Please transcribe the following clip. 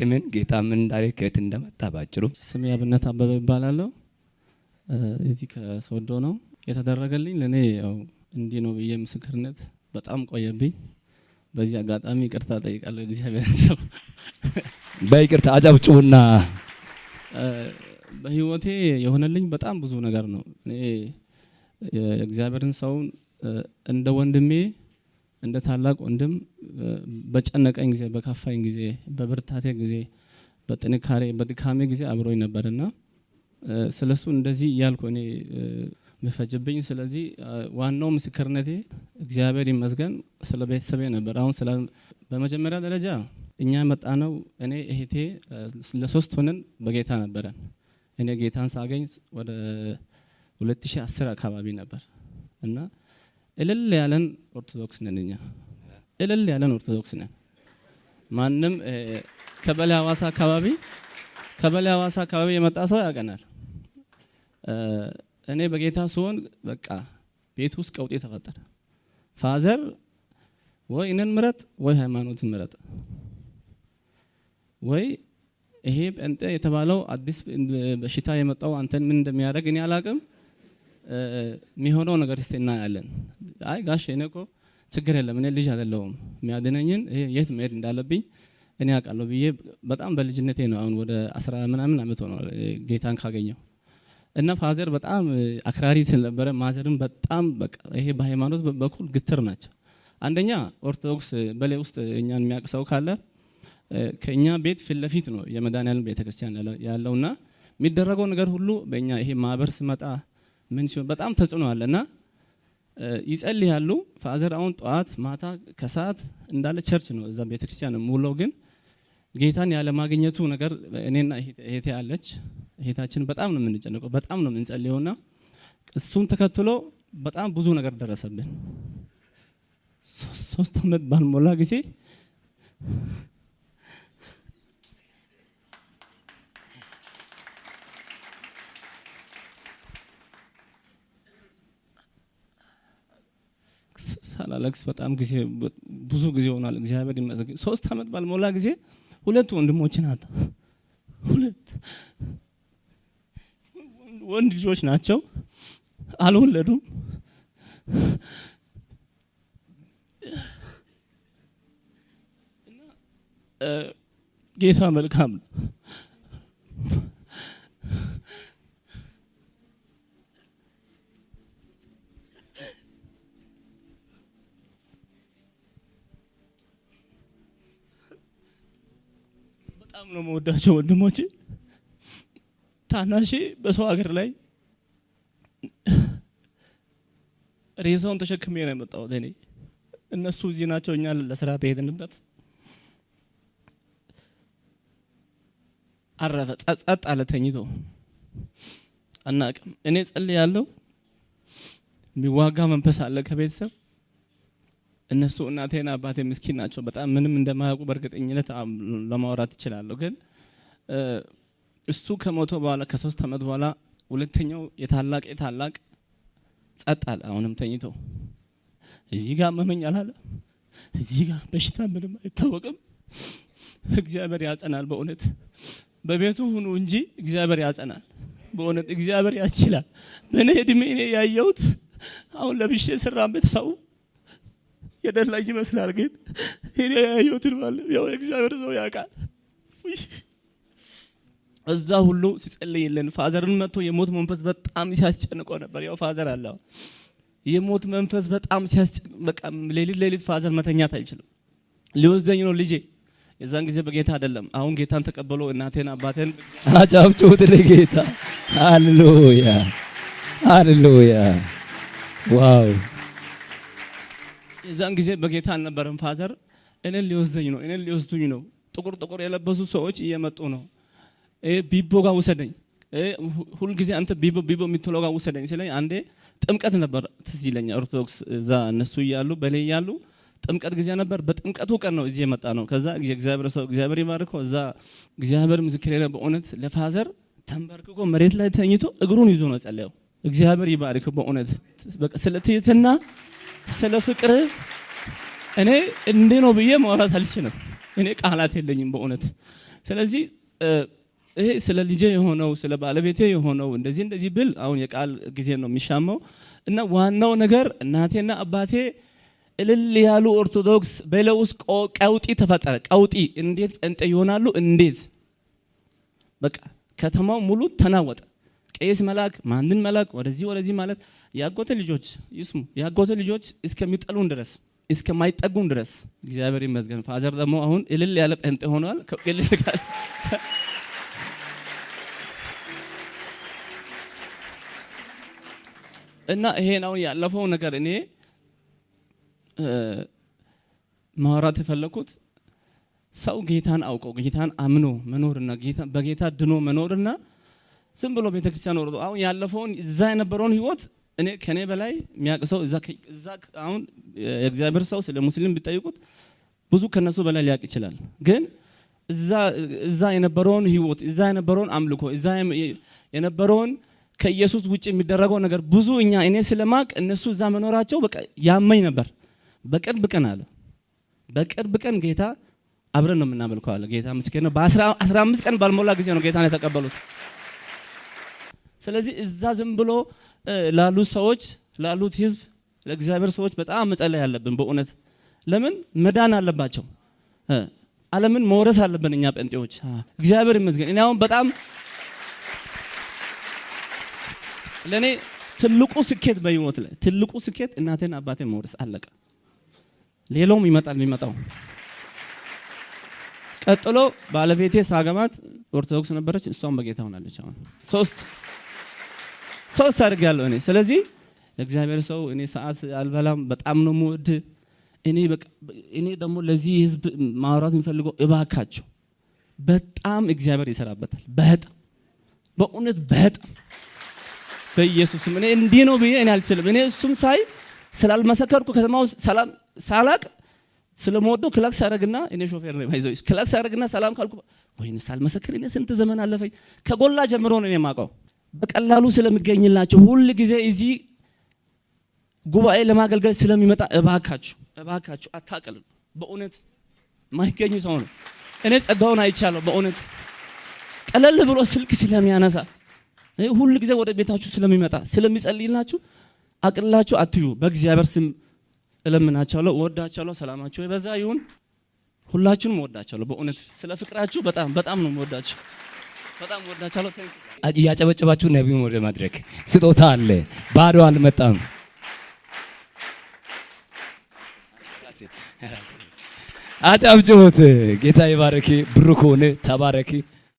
ስምን ጌታ ምን እንዳረከ ከየት እንደመጣ ባጭሩ። ስሜ አብነት አበበ ይባላል። እዚህ ከሶዶ ነው። የተደረገልኝ ለኔ ያው እንዲህ ነው ብዬ ምስክርነት በጣም ቆየብኝ። በዚህ አጋጣሚ ይቅርታ ጠይቃለሁ እግዚአብሔር ሰው በይቅርታ አጨብጭቡና። በህይወቴ የሆነልኝ በጣም ብዙ ነገር ነው። እኔ የእግዚአብሔርን ሰው እንደ ወንድሜ እንደ ታላቅ ወንድም በጨነቀኝ ጊዜ፣ በከፋኝ ጊዜ፣ በብርታቴ ጊዜ፣ በጥንካሬ በድካሜ ጊዜ አብሮኝ ነበርና ስለሱ እንደዚህ እያልኩ እኔ መፈጀብኝ። ስለዚህ ዋናው ምስክርነቴ እግዚአብሔር ይመስገን ስለ ቤተሰቤ ነበር። አሁን በመጀመሪያ ደረጃ እኛ መጣነው እኔ እህቴ ለሶስት ሆነን በጌታ ነበረን። እኔ ጌታን ሳገኝ ወደ 2010 አካባቢ ነበር እና እልል ያለን ኦርቶዶክስ ነን። እኛ እልል ያለን ኦርቶዶክስ ነን። ማንም ከበለ ሐዋሳ አካባቢ የመጣ ሰው ያቀናል። እኔ በጌታ ስሆን በቃ ቤት ውስጥ ቀውጤ ተፈጠረ። ፋዘር ወይ እነን ምረጥ ወይ ሃይማኖትን ምረጥ፣ ወይ ይሄ ጴንጤ የተባለው አዲስ በሽታ የመጣው አንተን ምን እንደሚያደርግ እኔ አላቅም፣ የሚሆነው ነገር እስቲ እናያለን። አይ ጋሽ እኔ እኮ ችግር የለም እኔ ልጅ አይደለሁም፣ የሚያድነኝን የት መሄድ እንዳለብኝ እኔ አውቃለሁ ብዬ በጣም በልጅነቴ ነው። አሁን ወደ 10 ምናምን ዓመት ሆኗል ጌታን ካገኘው እና ፋዘር በጣም አክራሪ ስለነበረ ማዘርም በጣም በቃ ይሄ በሃይማኖት በኩል ግትር ናቸው። አንደኛ ኦርቶዶክስ በላይ ውስጥ እኛን የሚያቅሰው ካለ ከኛ ቤት ፊት ለፊት ነው የመድኃኔዓለም ቤተክርስቲያን ያለውና የሚደረገው ነገር ሁሉ በእኛ ይሄ ማህበር ስመጣ ምን ሲሆን በጣም ተጽዕኖ አለና ይጸልያሉ። ፋዘር አሁን ጠዋት ማታ ከሰዓት እንዳለ ቸርች ነው እዛ ቤተክርስቲያን ሙሉው። ግን ጌታን ያለ ማግኘቱ ነገር እኔና እህቴ አለች፣ እህታችን በጣም ነው የምንጨነቀው፣ በጣም ነው የምንጸልየውና እሱን ተከትሎ በጣም ብዙ ነገር ደረሰብን። 3 ዓመት ባልሞላ ጊዜ ሳላለክስ በጣም ጊዜ ብዙ ጊዜ ሆኗል። እግዚአብሔር ይመስገን 3 ዓመት ባልሞላ ጊዜ 2 ወንድሞችን አጣ። 2 ወንድ ልጆች ናቸው፣ አልወለዱም። ጌታ መልካም ነው። በጣም ነው መወዳቸው ወንድሞቼ። ታናሼ በሰው ሀገር ላይ ሬሳውን ተሸክሜ ነው የመጣሁት እኔ። እነሱ እዚህ ናቸው፣ እኛ ለስራ በሄድንበት አረፈ። ጸጥ አለ ተኝቶ አናውቅም። እኔ ጸልያለሁ፣ የሚዋጋ መንፈስ አለ ከቤተሰብ። እነሱ እናቴና አባቴ ምስኪን ናቸው፣ በጣም ምንም እንደማያውቁ በእርግጠኝነት ለማውራት ይችላሉ። ግን እሱ ከሞተ በኋላ ከ3 ዓመት በኋላ ሁለተኛው የታላቅ ጸጥ አለ። አሁንም ተኝቶ እዚህ ጋር አመመኝ አላለ፣ እዚህ ጋር በሽታ ምንም አይታወቅም። እግዚአብሔር ያጸናል በእውነት። በቤቱ ሁኑ እንጂ እግዚአብሔር ያጸናል በእውነት። እግዚአብሔር ያችላል። በእኔ እድሜ እኔ ያየሁት አሁን ለብሼ ስራበት ሰው የደላኝ ይመስላል፣ ግን እኔ ያየሁትን ማለት ያው እግዚአብሔር ሰው ያውቃል። እዛ ሁሉ ሲጸልይልን ፋዘርን መጥቶ የሞት መንፈስ በጣም ሲያስጨንቀው ነበር። ያው ፋዘር አለ የሞት መንፈስ በጣም በቃ ሌሊት ፋዘር መተኛት አይችልም። ሊወስደኝ ነው ልጄ። የዛን ጊዜ በጌታ አይደለም፣ አሁን ጌታን ተቀበሎ እናቴን አባቴን አጫብጩት ለጌታ። ሃሌሉያ ሃሌሉያ ዋው። የዛን ጊዜ በጌታ አልነበረም ፋዘር። እኔን ሊወስዱኝ ነው። ጥቁር የለበሱ ሰዎች እየመጡ ነው። ቢቦ ጋር ውሰደኝ፣ ሁሉ ጊዜ አንተ ቢቦ የምትለው ጋር ውሰደኝ ሲለኝ፣ አንዴ ጥምቀት ነበር ትዝ ይለኛል። ኦርቶዶክስ እዛ እነሱ እያሉ በላይ ያሉ ጥምቀት ጊዜ ነበር። በጥምቀቱ ቀን ነው እዚህ የመጣ ነው። ከዛ እግዚአብሔር ሰው እግዚአብሔር ይባርከው። እዛ እግዚአብሔር ምስክሬ ነው በእውነት ለፋዘር ተንበርክኮ መሬት ላይ ተኝቶ እግሩን ይዞ ነው ጸለየው። እግዚአብሔር ይባርከው በእውነት። በቃ ስለ ትህትና ስለ ፍቅር እኔ እንዴ ነው ብዬ ማውራት አልችልም። እኔ ቃላት የለኝም በእውነት። ስለዚህ ይሄ ስለ ልጄ የሆነው ስለ ባለቤቴ የሆነው እንደዚህ ብል አሁን የቃል ጊዜ ነው የሚሻማው እና ዋናው ነገር እናቴና አባቴ እልል ያሉ ኦርቶዶክስ በለውስ ቀውጢ ተፈጠረ። ቀውጢ እንዴት ጴንጤ ይሆናሉ? እንዴት በቃ ከተማው ሙሉ ተናወጠ። ቄስ መላክ ማንን መላክ ወደዚህ ማለት ያጎተ ልጆች ይስሙ ያጎተ ልጆች እስከሚጠሉን ድረስ እስከማይጠጉን ድረስ እግዚአብሔር ይመስገን። ፋዘር ደግሞ አሁን እልል ያለ ጴንጤ ሆኗል። ከእልል ጋር እና ይሄ ነው ያለፈው ነገር። እኔ ማውራት የፈለኩት ሰው ጌታን አውቆ ጌታን አምኖ መኖርና በጌታ ድኖ መኖርና ዝም ብሎ ቤተክርስቲያን ወርዶ አሁን ያለፈውን እዛ የነበረውን ህይወት እኔ ከኔ በላይ የሚያውቅ ሰው እዛ አሁን የእግዚአብሔር ሰው ስለ ሙስሊም ቢጠይቁት ብዙ ከነሱ በላይ ሊያውቅ ይችላል። ግን እዛ የነበረውን ህይወት እዛ የነበረውን አምልኮ እዛ የነበረውን ከኢየሱስ ውጪ የሚደረገው ነገር ብዙ እኔ ስለማቅ እነሱ እዛ መኖራቸው በቃ ያመኝ ነበር። በቅርብ ቀን ጌታ አብረን ነው የምናመልከው አለ። ጌታ ምስኪን ነው። በ15 ቀን ባልሞላ ጊዜ ነው ጌታን የተቀበሉት። ስለዚህ እዛ ዝም ብሎ ላሉት ሰዎች ላሉት ህዝብ ለእግዚአብሔር ሰዎች በጣም መጸለይ ያለብን በእውነት ለምን መዳን አለባቸው። ዓለምን መውረስ አለብን እኛ ጴንጤዎች። እግዚአብሔር ይመስገን። እኔ አሁን በጣም ለኔ ትልቁ ስኬት በህይወት ላይ ትልቁ ስኬት እናቴን አባቴን መውረስ አለቀ። ሌላውም ይመጣል የሚመጣው። ቀጥሎ ባለቤቴ ሳገባት ኦርቶዶክስ ነበረች፣ እሷም በጌታ ሆናለች። አሁን ሶስት አድርጋለሁ እኔ። ስለዚህ እግዚአብሔር ሰው እኔ ሰዓት አልበላም፣ በጣም ነው የምወድ። እኔ ደግሞ ለዚህ ህዝብ ማውራት የሚፈልገው እባካችሁ በጣም እግዚአብሔር ይሰራበታል። በጣም በእውነት በጣም በኢየሱስም እኔ እንዲህ ነው ብዬ እኔ አልችልም። እኔ እሱም ሳይ ስላልመሰከርኩ ከተማው ሰላም ሳላቅ ስለምወደው ክላክስ አረግና እኔ ሾፌር ነኝ ባይዘው ክላክስ አረግና ሰላም ካልኩ ወይኔ ሳልመሰክር እኔ ስንት ዘመን አለፈኝ። ከጎላ ጀምሮ ነው እኔ የማውቀው። በቀላሉ ስለሚገኝላችሁ ሁሉ ጊዜ እዚህ ጉባኤ ለማገልገል ስለሚመጣ እባካችሁ አታቀሉ። በእውነት ማይገኝ ሰው ነው። እኔ ጸጋውን አይቻለሁ። በእውነት ቀለል ብሎ ስልክ ስለሚያነሳ ሁሉ ጊዜ ወደ ቤታችሁ ስለሚመጣ ስለሚጸልይላችሁ አቅላችሁ አትዩ። በእግዚአብሔር ስም እለምናችኋለሁ። ወዳችኋለሁ። ሰላማችሁ ይበዛ ይሁን። ሁላችሁንም ወዳችኋለሁ። በእውነት ስለ ፍቅራችሁ በጣም ነው ወዳችሁ። በጣም ወዳችኋለሁ። እያጨበጨባችሁ ነቢዩን ወደ መድረክ ስጦታ አለ፣ ባዶ አልመጣም። አጨብጭቡት። ጌታ ይባረክ። ብሩክ ሆነ። ተባረክ።